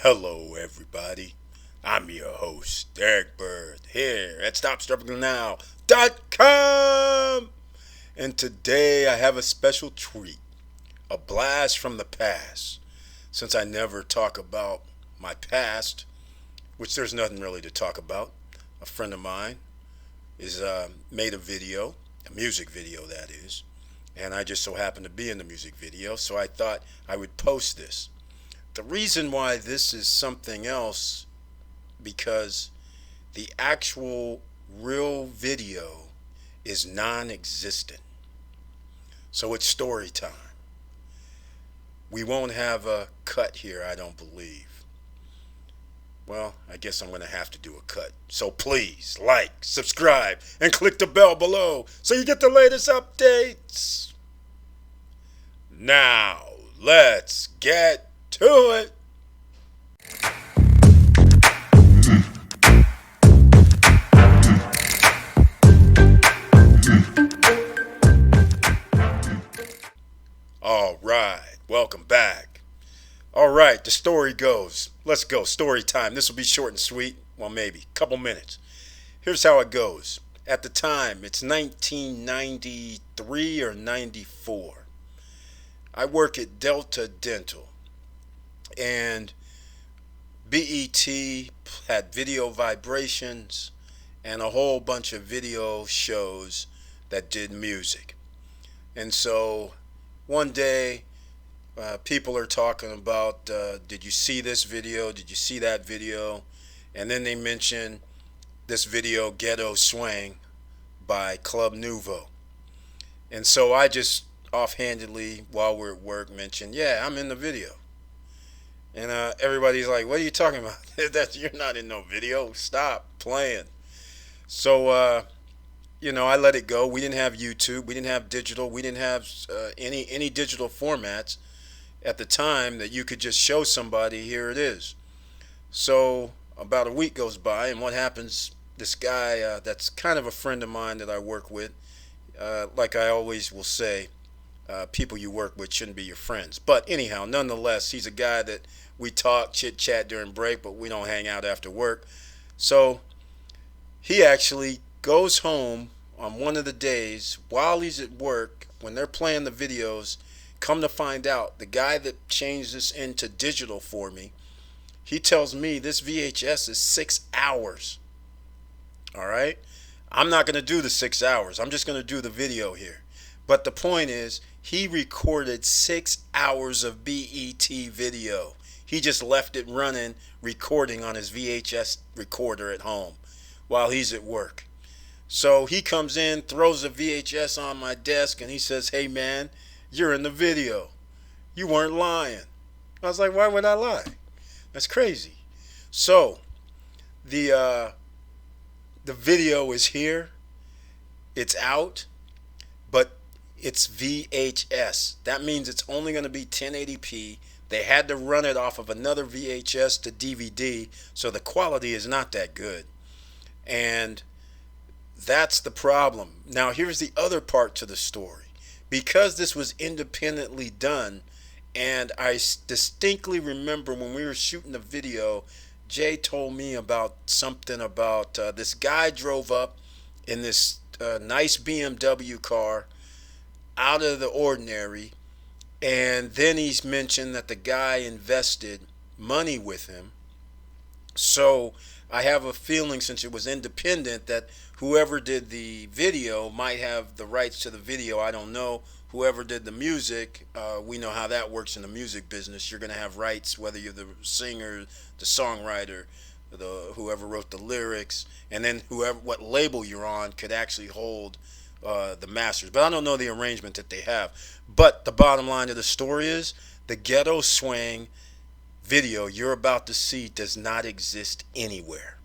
Hello, everybody. I'm your host, Derek Bird, here at StopStrugglingNow.com. And today I have a special treat, a blast from the past. Since I never talk about my past, which there's nothing really to talk about, a friend of mine is made a video, a music video that is, and I just so happened to be in the music video, so I thought I would post this. The reason why this is something else because the actual real video is non-existent. So it's story time. We won't have a cut here, I don't believe. Well, I guess I'm going to have to do a cut. So please like, subscribe, and click the bell below so you get the latest updates. Now, let's get to it. All right, welcome back. All right, the story goes. Let's go, story time. This will be short and sweet. Well, maybe a couple minutes. Here's how it goes. At the time, it's 1993 or 94. I work at Delta Dental, and BET had video vibrations and a whole bunch of video shows that did music. And so one day, people are talking about, did you see this video? Did you see that video? And then they mention this video, Ghetto Swang, by Club Nouveau. And so I just offhandedly, while we're at work, mentioned, yeah, I'm in the video. And everybody's like, what are you talking about? You're not in no video. Stop playing. So, I let it go. We didn't have YouTube. We didn't have digital. We didn't have any digital formats at the time that you could just show somebody, here it is. So about a week goes by, and what happens, this guy that's kind of a friend of mine that I work with, like I always will say, people you work with shouldn't be your friends. But anyhow, nonetheless, he's a guy that we talk, chit-chat during break, but we don't hang out after work. So he actually goes home on one of the days while he's at work, when they're playing the videos. Come to find out, the guy that changed this into digital for me, he tells me this VHS is 6 hours. All right? I'm not going to do the 6 hours. I'm just going to do the video here. But the point is, he recorded 6 hours of BET video. He just left it running, recording on his VHS recorder at home while he's at work. So he comes in, throws a VHS on my desk, and he says, hey man, you're in the video. You weren't lying. I was like, why would I lie? That's crazy. So the video is here. It's out, but it's VHS. That means it's only going to be 1080p. They had to run it off of another VHS to DVD, so the quality is not that good. And that's the problem. Now, here's the other part to the story. Because this was independently done, and I distinctly remember when we were shooting the video, Jay told me about something about this guy drove up in this nice BMW car, out of the ordinary, and then he's mentioned that the guy invested money with him. So I have a feeling, since it was independent, that whoever did the video might have the rights to the video. I don't know. Whoever did the music, we know how that works in the music business. You're going to have rights, whether you're the singer, the songwriter, whoever wrote the lyrics, and then what label you're on could actually hold the masters. But I don't know the arrangement that they have. But the bottom line of the story is, the Ghetto Swang video you're about to see does not exist anywhere.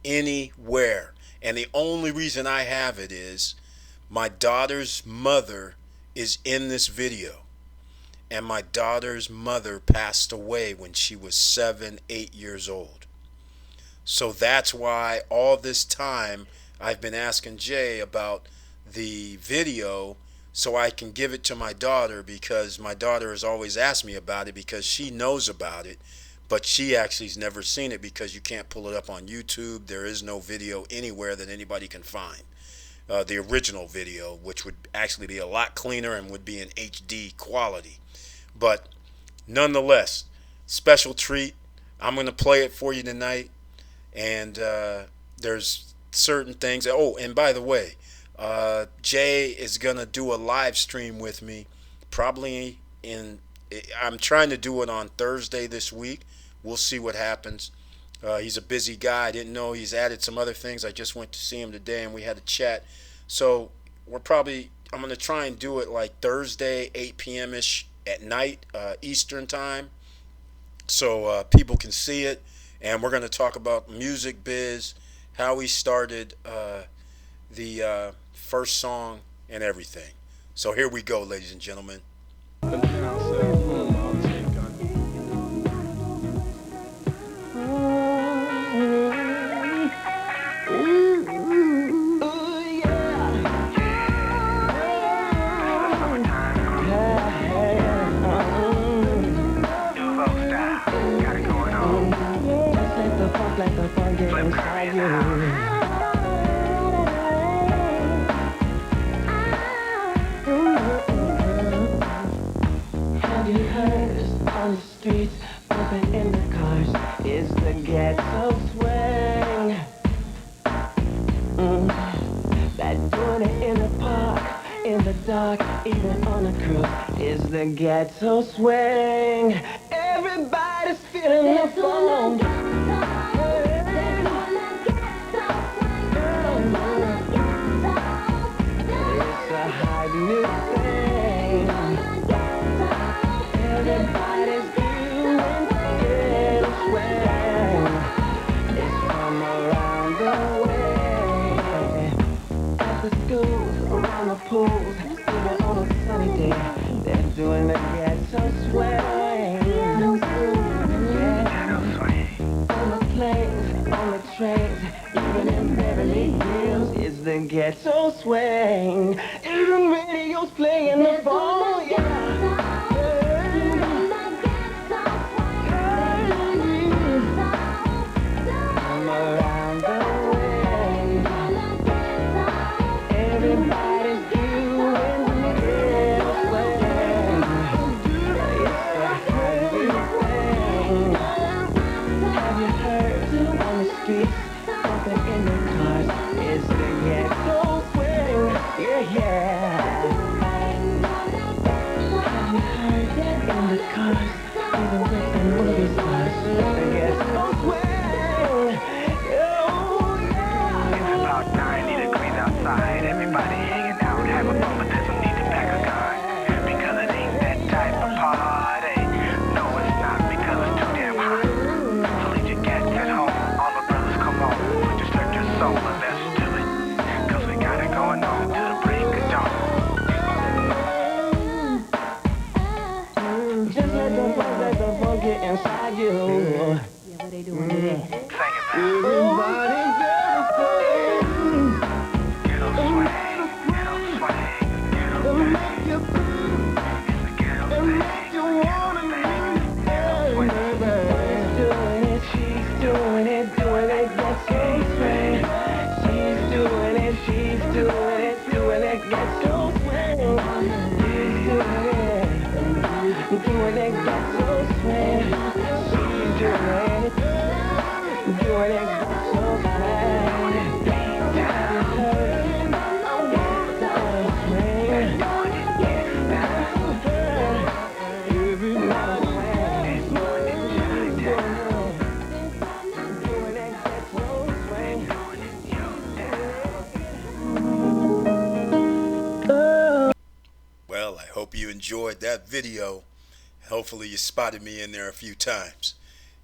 Anywhere. And the only reason I have it is my daughter's mother is in this video. And my daughter's mother passed away when she was 7, 8 years old. So that's why all this time I've been asking Jay about the video so I can give it to my daughter, because my daughter has always asked me about it because she knows about it. but she actually's never seen it because you can't pull it up on YouTube. There is no video anywhere that anybody can find. The original video, which would actually be a lot cleaner and would be in HD quality. But nonetheless, special treat. I'm going to play it for you tonight. And there's certain things. Oh, and by the way, Jay is going to do a live stream with me probably I'm trying to do it on Thursday this week. We'll see what happens. He's a busy guy. I didn't know he's added some other things. I just went to see him today and we had a chat. So I'm going to try and do it like Thursday, 8 p.m.-ish at night, Eastern time, so people can see it. And we're going to talk about music biz, how we started the first song and everything. So here we go, ladies and gentlemen. Have you heard on the streets, bumping in the cars, is the ghetto swang? That doing it in the park, in the dark, even on a cruise, is the ghetto swang. Everybody's feeling the phone. It's a hot new thing. Everybody's doing ghetto swang. It's from around the way. At the schools, around the pools, even on a sunny day, they're doing the ghetto swang. On the planes, on the trains, even in Beverly Hills, is the ghetto swang. Even radio's playing the phone, yeah. From around the way, everybody's doing the ghetto swang. It's a happy thing. Have you heard on the streets, bumping in the cars, is the ghetto swing? Yeah, yeah. Have you heard in the cars, even with the movie stars, the ghetto swing? Oh, yeah. It's about 90 degrees outside. Everybody hanging out, have a bump, but there's no need to pack a gun. Because it ain't that type of party. No, it's not, because it's too damn hot. So leave your cats at home. All the brothers, come on. Disturb your soul and let's do it. Cause we got it going on till the break of dawn. Just let the funk get inside you. Yeah, what they doing today? Sing it now. Everybody Ghetto swing, ghetto swing, ghetto thing. make you feel It's a ghetto thing, you wanna ghetto thing, ghetto swing. She's doing it, that's so swing. She's doing it, that's so swing. She's doing it, that's so swing. She's doing it, that's so swing. Well, I hope you enjoyed that video. Hopefully you spotted me in there a few times.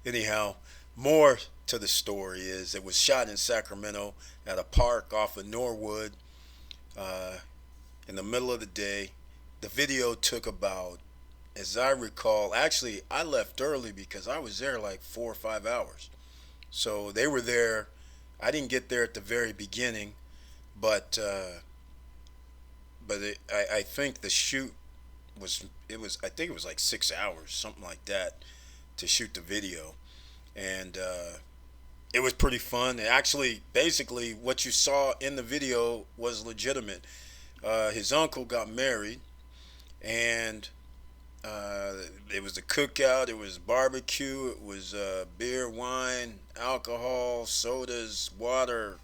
Anyhow, more to the story is it was shot in Sacramento at a park off of Norwood in the middle of the day. The video took about, as I recall, actually I left early because I was there like 4 or 5 hours. So they were there. I didn't get there at the very beginning, but I think the shoot was I think it was like 6 hours, something like that. to shoot the video, and it was pretty fun. And actually, basically, what you saw in the video was legitimate. His uncle got married, and it was a cookout. It was barbecue. It was beer, wine, alcohol, sodas, water,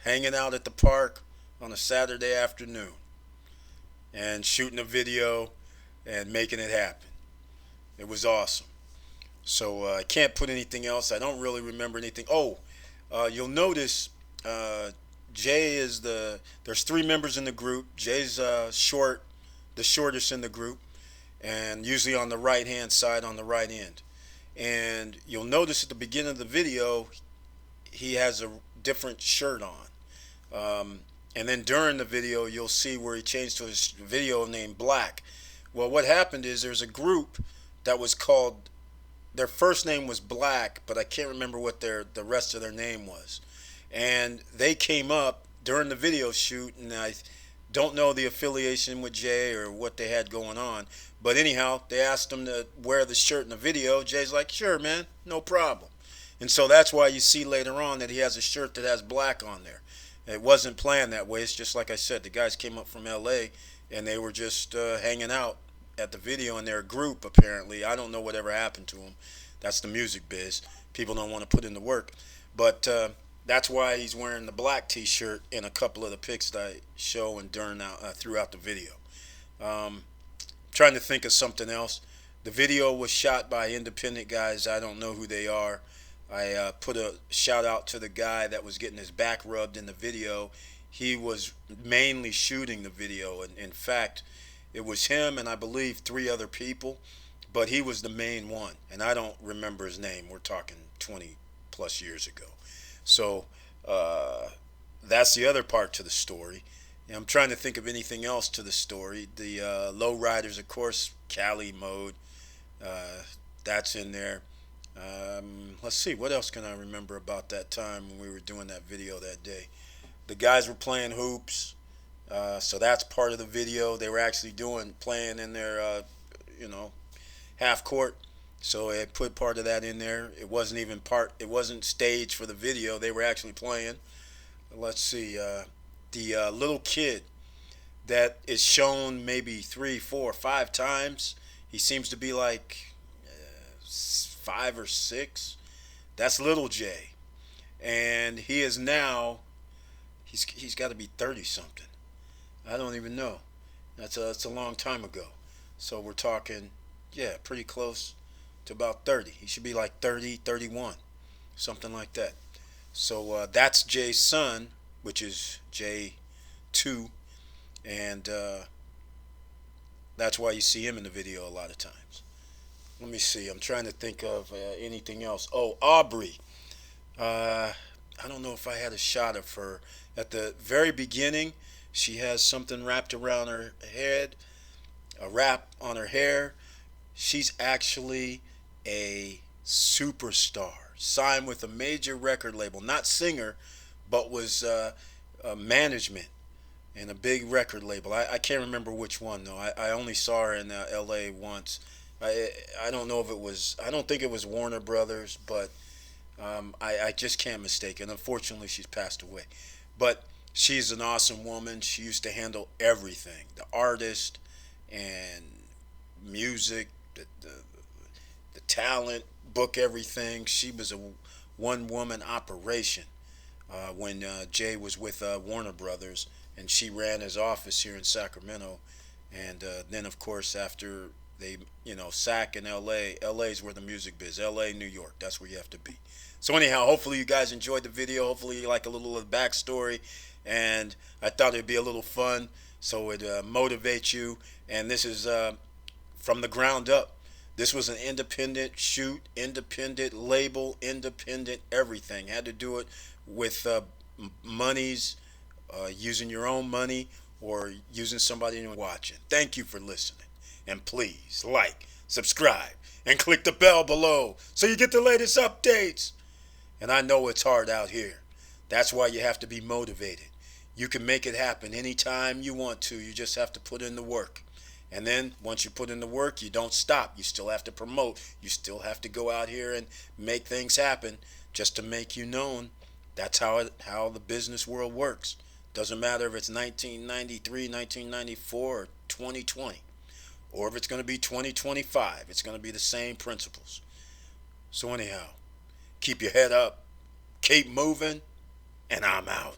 hanging out at the park on a Saturday afternoon and shooting a video and making it happen. It was awesome. So I can't put anything else. I don't really remember anything. Oh, you'll notice Jay is there's 3 members in the group. Jay's the shortest in the group, and usually on the right hand side on the right end. And you'll notice at the beginning of the video he has a different shirt on. And then during the video you'll see where he changed to his video name Black. Well, what happened is there's a group that was called, their first name was Black, but I can't remember what the rest of their name was. And they came up during the video shoot, and I don't know the affiliation with Jay or what they had going on. But anyhow, they asked him to wear the shirt in the video. Jay's like, sure, man, no problem. And so that's why you see later on that he has a shirt that has Black on there. It wasn't planned that way. It's just like I said, the guys came up from L.A. and they were just hanging out at the video in their group, apparently. I don't know whatever happened to them. That's the music biz. People don't want to put in the work. But that's why he's wearing the black t-shirt in a couple of the pics that I show and throughout the video. Trying to think of something else. The video was shot by independent guys. I don't know who they are. I put a shout out to the guy that was getting his back rubbed in the video. He was mainly shooting the video, and in fact it was him and I believe 3 other people, but he was the main one, and I don't remember his name. We're talking 20 plus years ago. So that's the other part to the story. And I'm trying to think of anything else to the story. The lowriders, of course, Cali mode, that's in there. Let's see, what else can I remember about that time when we were doing that video that day? The guys were playing hoops, so that's part of the video. They were actually playing in their, half court. So I put part of that in there. It wasn't staged for the video. They were actually playing. Let's see, the little kid that is shown maybe 3, 4, 5 times. He seems to be like 5 or 6. That's little Jay, and he is now. He's got to be 30 something. I don't even know. That's a long time ago. So we're talking, pretty close to about 30. He should be like 30, 31, something like that. So that's Jay's son, which is J2, and that's why you see him in the video a lot of times. Let me see. I'm trying to think of anything else. Oh, Aubrey. I don't know if I had a shot of her. At the very beginning, she has something wrapped around her head, a wrap on her hair. She's actually a superstar, signed with a major record label. Not singer, but was management in a big record label. I can't remember which one, though. I only saw her in L.A. once. I don't know if it was, I don't think it was Warner Brothers, but I just can't mistake it. Unfortunately, she's passed away. But she's an awesome woman. She used to handle everything, the artist and music, the talent, book everything. She was a one-woman operation when Jay was with Warner Brothers, and she ran his office here in Sacramento. And then, of course, after they, SAC in LA is where the music biz. LA, New York, that's where you have to be. So anyhow, hopefully you guys enjoyed the video. Hopefully you like a little of the backstory, and I thought it'd be a little fun, so it motivates you. And this is from the ground up. This was an independent shoot, independent label, independent everything. Had to do it with monies, using your own money or using somebody you're watching. Thank you for listening. And please like, subscribe, and click the bell below so you get the latest updates. And I know it's hard out here. That's why you have to be motivated. You can make it happen anytime you want to. You just have to put in the work. And then once you put in the work, you don't stop. You still have to promote. You still have to go out here and make things happen just to make you known. That's how the business world works. Doesn't matter if it's 1993, 1994, or 2020, or if it's going to be 2025. It's going to be the same principles. So anyhow, keep your head up, keep moving, and I'm out.